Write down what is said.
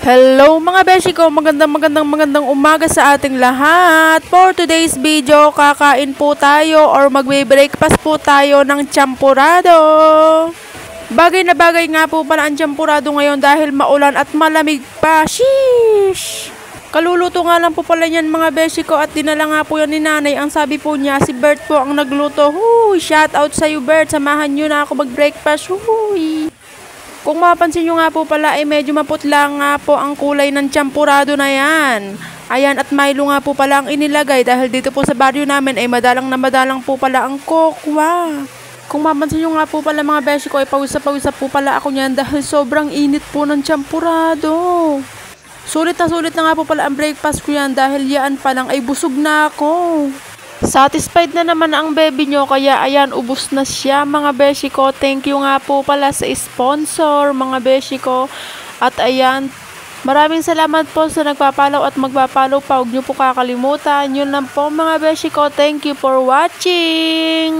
Hello mga beshi ko, magandang umaga sa ating lahat. For today's video, kakain po tayo or magbe-breakfast po tayo ng champurado. Bagay na bagay nga po pala ang champurado ngayon dahil maulan at malamig pa. Sheesh! Kaluluto nga lang po pala yan mga beshi ko at dinala nga po yan ni nanay. Ang sabi po niya, si Bert po ang nagluto. Huy! Shout out sa'yo Bert, samahan nyo na ako mag-breakfast. Huy! Kung mapansin nyo nga po pala ay medyo maputla nga po ang kulay ng champurado na yan. Ayan, at Milo nga po pala ang inilagay dahil dito po sa baryo namin ay madalang na madalang po pala ang kokwa. Kung mapansin nyo nga po pala mga beshi ko ay pawisa po pala ako niyan dahil sobrang init po ng champurado. Sulit na nga po pala ang breakfast ko yan dahil yan pa lang ay busog na ako. Satisfied na naman ang baby nyo kaya ayan ubos na siya mga beshi ko. Thank you nga po pala sa sponsor mga beshi ko. At ayan, maraming salamat po sa nagpapalaw at magpapalaw pa. Huwag nyo po kakalimutan. Yun lang po mga beshi ko. Thank you for watching.